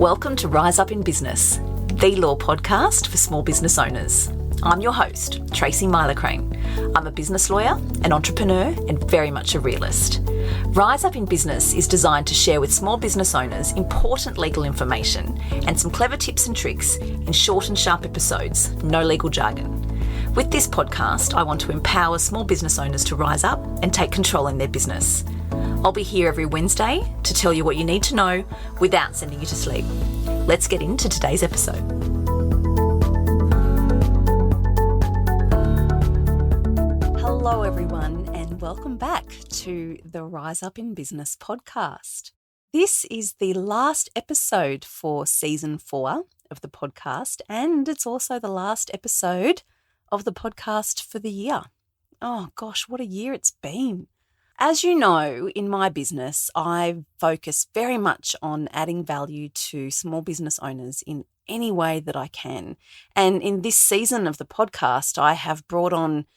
Welcome to Rise Up in Business, the law podcast for small business owners. I'm your host, Tracy Myler-Crane. I'm a business lawyer, an entrepreneur, and very much a realist. Rise Up in Business is designed to share with small business owners important legal information and some clever tips and tricks in short and sharp episodes, no legal jargon. With this podcast, I want to empower small business owners to rise up and take control in their business. I'll be here every Wednesday to tell you what you need to know without sending you to sleep. Let's get into today's episode. Hello, everyone, and welcome back to the Rise Up in Business podcast. This is the last episode for season 4 of the podcast, and it's also the last episode of the podcast for the year. Oh gosh, what a year it's been. As you know, in my business, I focus very much on adding value to small business owners in any way that I can. And in this season of the podcast, I have brought on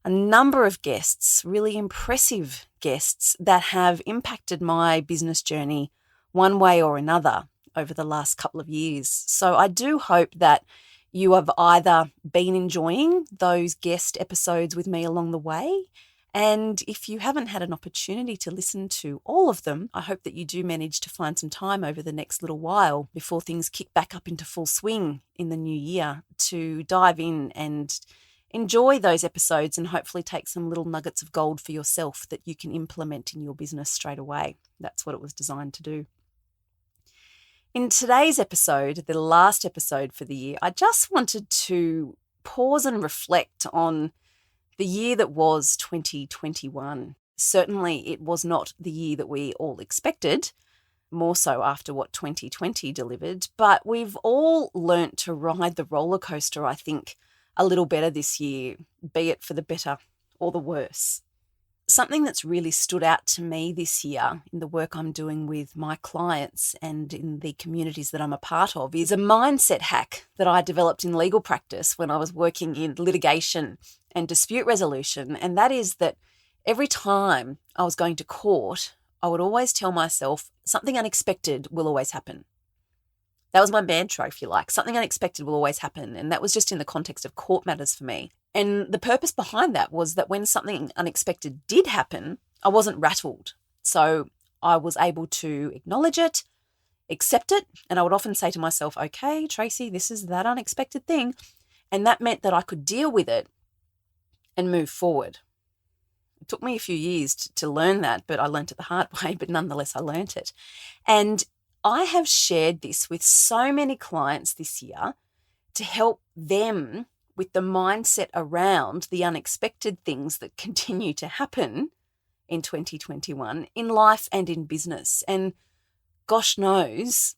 a number of guests, really impressive guests that have impacted my business journey one way or another over the last couple of years. So I do hope that you have either been enjoying those guest episodes with me along the way, and if you haven't had an opportunity to listen to all of them, I hope that you do manage to find some time over the next little while before things kick back up into full swing in the new year to dive in and enjoy those episodes and hopefully take some little nuggets of gold for yourself that you can implement in your business straight away. That's what it was designed to do. In today's episode, the last episode for the year, I just wanted to pause and reflect on the year that was 2021. Certainly it was not the year that we all expected, more so after what 2020 delivered, but we've all learnt to ride the roller coaster, I think, a little better this year, be it for the better or the worse. Something that's really stood out to me this year in the work I'm doing with my clients and in the communities that I'm a part of is a mindset hack that I developed in legal practice when I was working in litigation and dispute resolution. And that is that every time I was going to court, I would always tell myself something unexpected will always happen. That was my mantra, if you like. Something unexpected will always happen. And that was just in the context of court matters for me. And the purpose behind that was that when something unexpected did happen, I wasn't rattled. So I was able to acknowledge it, accept it. And I would often say to myself, okay, Tracy, this is that unexpected thing. And that meant that I could deal with it and move forward. It took me a few years to learn that, but I learned it the hard way, but nonetheless, I learned it. And I have shared this with so many clients this year to help them with the mindset around the unexpected things that continue to happen in 2021 in life and in business. And gosh knows,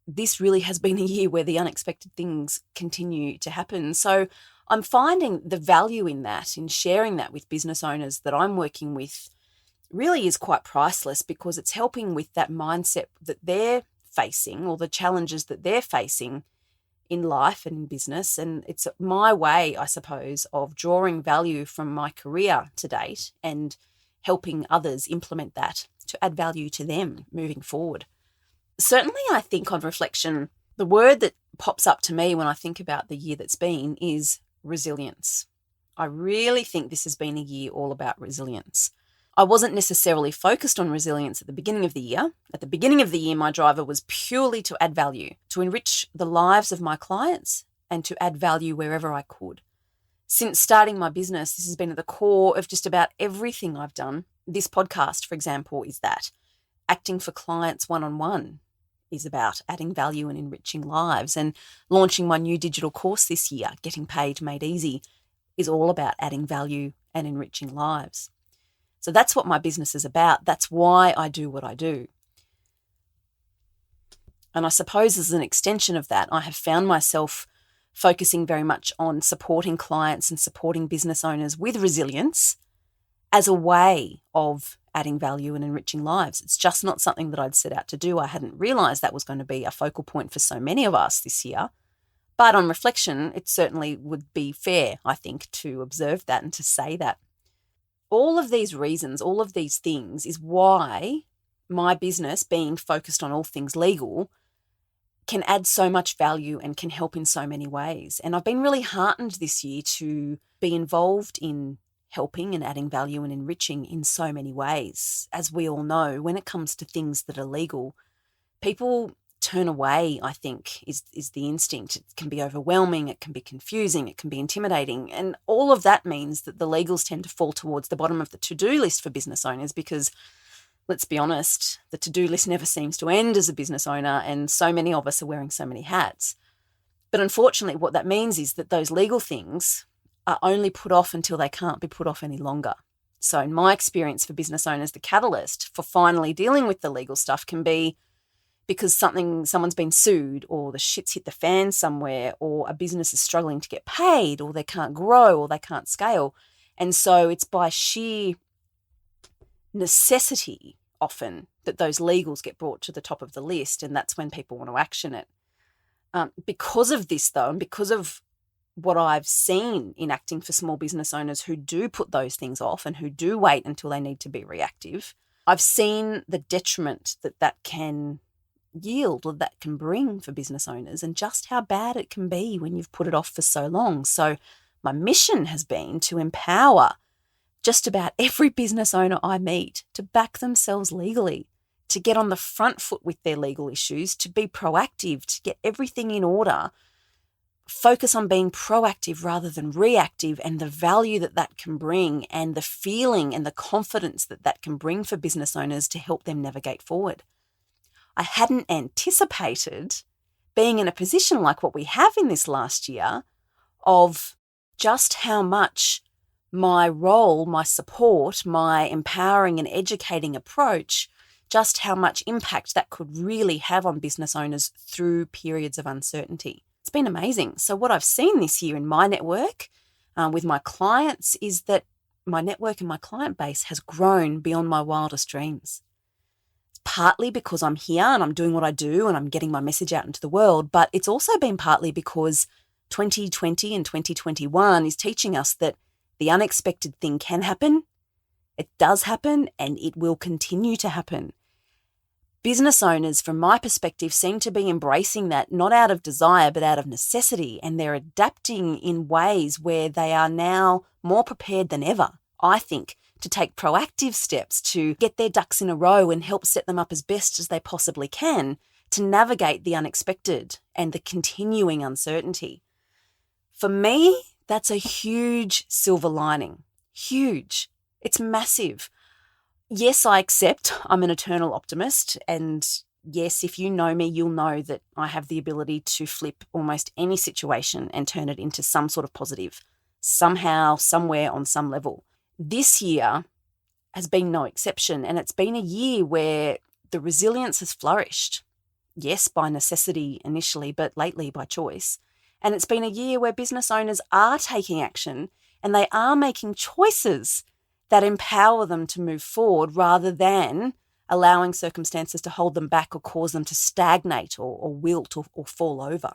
this really has been a year where the unexpected things continue to happen. So I'm finding the value in that, in sharing that with business owners that I'm working with, really is quite priceless because it's helping with that mindset that they're facing or the challenges that they're facing in life and in business. And it's my way, I suppose, of drawing value from my career to date and helping others implement that to add value to them moving forward. Certainly, I think on reflection, the word that pops up to me when I think about the year that's been is resilience. I really think this has been a year all about resilience. I wasn't necessarily focused on resilience at the beginning of the year. At the beginning of the year, my driver was purely to add value, to enrich the lives of my clients and to add value wherever I could. Since starting my business, this has been at the core of just about everything I've done. This podcast, for example, is that. Acting for clients one-on-one is about adding value and enriching lives. And launching my new digital course this year, Getting Paid Made Easy, is all about adding value and enriching lives. So that's what my business is about. That's why I do what I do. And I suppose as an extension of that, I have found myself focusing very much on supporting clients and supporting business owners with resilience as a way of adding value and enriching lives. It's just not something that I'd set out to do. I hadn't realised that was going to be a focal point for so many of us this year. But on reflection, it certainly would be fair, I think, to observe that and to say that. All of these reasons, all of these things is why my business, being focused on all things legal, can add so much value and can help in so many ways. And I've been really heartened this year to be involved in helping and adding value and enriching in so many ways. As we all know, when it comes to things that are legal, people turn away, I think, is the instinct. It can be overwhelming, it can be confusing, it can be intimidating. And all of that means that the legals tend to fall towards the bottom of the to-do list for business owners because, let's be honest, the to-do list never seems to end as a business owner, and so many of us are wearing so many hats. But unfortunately, what that means is that those legal things are only put off until they can't be put off any longer. So in my experience for business owners, the catalyst for finally dealing with the legal stuff can be because someone's been sued, or the shit's hit the fan somewhere, or a business is struggling to get paid, or they can't grow, or they can't scale. And so it's by sheer necessity often that those legals get brought to the top of the list, and that's when people want to action it. Because of this, though, and because of what I've seen in acting for small business owners who do put those things off and who do wait until they need to be reactive, I've seen the detriment that can yield or that can bring for business owners, and just how bad it can be when you've put it off for so long. So my mission has been to empower just about every business owner I meet to back themselves legally, to get on the front foot with their legal issues, to be proactive, to get everything in order, focus on being proactive rather than reactive, and the value that can bring, and the feeling and the confidence that can bring for business owners to help them navigate forward. I hadn't anticipated being in a position like what we have in this last year of just how much my role, my support, my empowering and educating approach, just how much impact that could really have on business owners through periods of uncertainty. It's been amazing. So what I've seen this year in my network with my clients is that my network and my client base has grown beyond my wildest dreams. Partly because I'm here and I'm doing what I do and I'm getting my message out into the world, but it's also been partly because 2020 and 2021 is teaching us that the unexpected thing can happen, it does happen, and it will continue to happen. Business owners, from my perspective, seem to be embracing that not out of desire but out of necessity, and they're adapting in ways where they are now more prepared than ever, I think, to take proactive steps to get their ducks in a row and help set them up as best as they possibly can to navigate the unexpected and the continuing uncertainty. For me, that's a huge silver lining. Huge. It's massive. Yes, I accept I'm an eternal optimist, and yes, if you know me, you'll know that I have the ability to flip almost any situation and turn it into some sort of positive, somehow, somewhere, on some level. This year has been no exception, and it's been a year where the resilience has flourished. Yes, by necessity initially, but lately by choice. And it's been a year where business owners are taking action and they are making choices that empower them to move forward rather than allowing circumstances to hold them back or cause them to stagnate or wilt or fall over.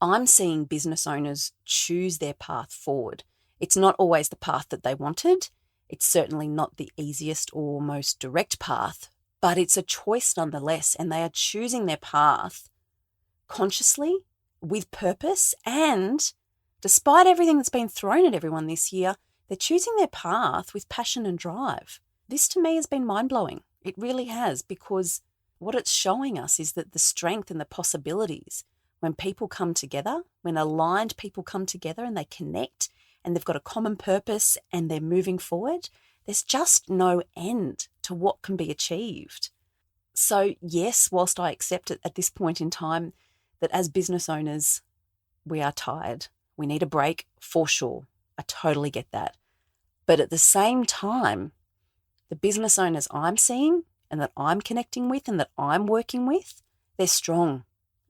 I'm seeing business owners choose their path forward. It's not always the path that they wanted. It's certainly not the easiest or most direct path, but it's a choice nonetheless, and they are choosing their path consciously, with purpose, and despite everything that's been thrown at everyone this year, they're choosing their path with passion and drive. This to me has been mind-blowing. It really has, because what it's showing us is that the strength and the possibilities when people come together, when aligned people come together and they connect and they've got a common purpose and they're moving forward, there's just no end to what can be achieved. So yes, whilst I accept it at this point in time that as business owners, we are tired. We need a break for sure. I totally get that. But at the same time, the business owners I'm seeing and that I'm connecting with and that I'm working with, they're strong,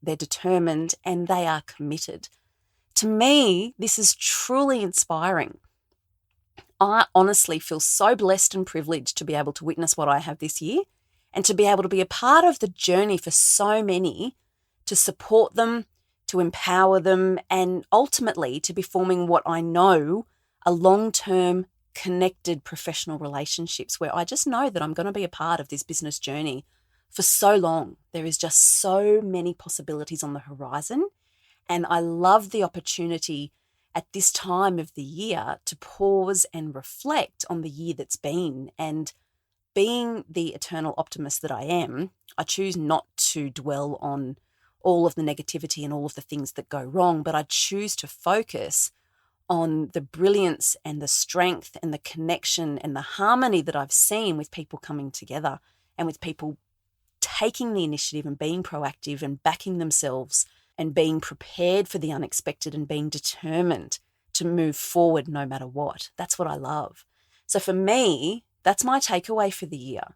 they're determined, and they are committed. To me, this is truly inspiring. I honestly feel so blessed and privileged to be able to witness what I have this year and to be able to be a part of the journey for so many, to support them, to empower them, and ultimately to be forming what I know are long-term connected professional relationships where I just know that I'm going to be a part of this business journey for so long. There is just so many possibilities on the horizon. And I love the opportunity at this time of the year to pause and reflect on the year that's been. And being the eternal optimist that I am, I choose not to dwell on all of the negativity and all of the things that go wrong, but I choose to focus on the brilliance and the strength and the connection and the harmony that I've seen with people coming together and with people taking the initiative and being proactive and backing themselves and being prepared for the unexpected and being determined to move forward no matter what. That's what I love. So for me, that's my takeaway for the year.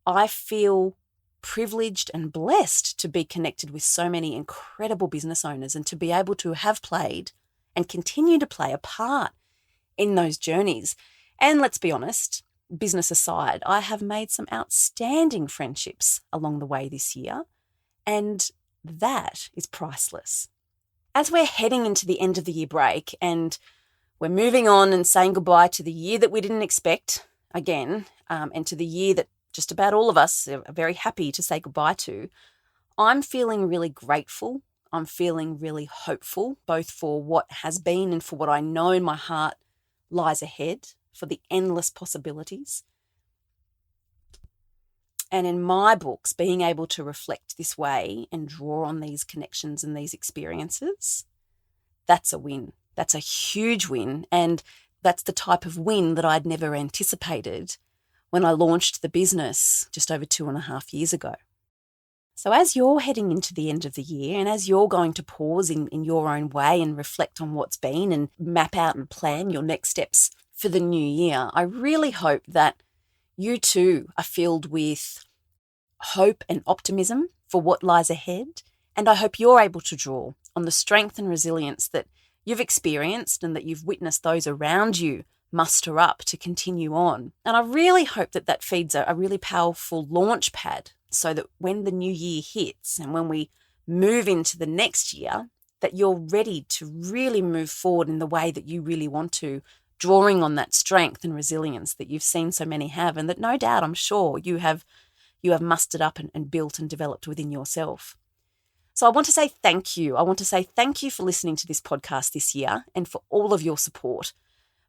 I feel privileged and blessed to be connected with so many incredible business owners and to be able to have played and continue to play a part in those journeys. And let's be honest, business aside, I have made some outstanding friendships along the way this year, and that is priceless. As we're heading into the end of the year break and we're moving on and saying goodbye to the year that we didn't expect again, and to the year that just about all of us are very happy to say goodbye to, I'm feeling really grateful. I'm feeling really hopeful, both for what has been and for what I know in my heart lies ahead, for the endless possibilities. And in my books, being able to reflect this way and draw on these connections and these experiences, that's a win. That's a huge win. And that's the type of win that I'd never anticipated when I launched the business just over 2.5 years ago. So as you're heading into the end of the year and as you're going to pause in your own way and reflect on what's been and map out and plan your next steps for the new year, I really hope that you too are filled with hope and optimism for what lies ahead. And I hope you're able to draw on the strength and resilience that you've experienced and that you've witnessed those around you muster up to continue on. And I really hope that that feeds a really powerful launch pad so that when the new year hits and when we move into the next year, that you're ready to really move forward in the way that you really want to, drawing on that strength and resilience that you've seen so many have, and that no doubt, I'm sure, you have mustered up and built and developed within yourself. So I want to say thank you. I want to say thank you for listening to this podcast this year and for all of your support.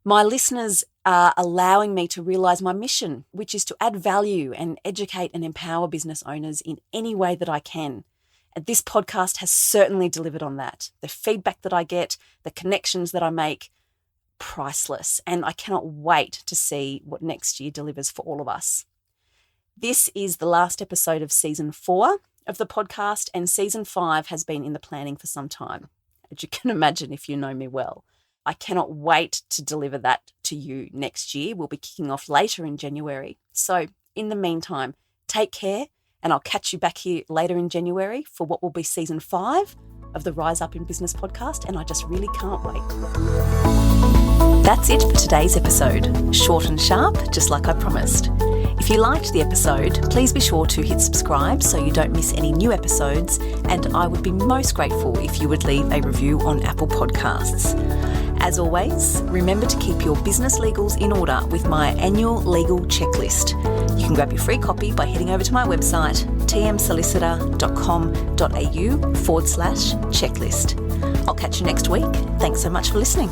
My listeners are allowing me to realize my mission, which is to add value and educate and empower business owners in any way that I can. And this podcast has certainly delivered on that. The feedback that I get, the connections that I make, priceless. And I cannot wait to see what next year delivers for all of us. This is the last episode of season 4 of the podcast, and season 5 has been in the planning for some time, as you can imagine if you know me well. I cannot wait to deliver that to you next year. We'll be kicking off later in January. So in the meantime, take care, and I'll catch you back here later in January for what will be season 5 of the Rise Up in Business podcast, and I just really can't wait. That's it for today's episode. Short and sharp, just like I promised. If you liked the episode, please be sure to hit subscribe so you don't miss any new episodes, and I would be most grateful if you would leave a review on Apple Podcasts. As always, remember to keep your business legals in order with my annual legal checklist. You can grab your free copy by heading over to my website, tmsolicitor.com.au/checklist. I'll catch you next week. Thanks so much for listening.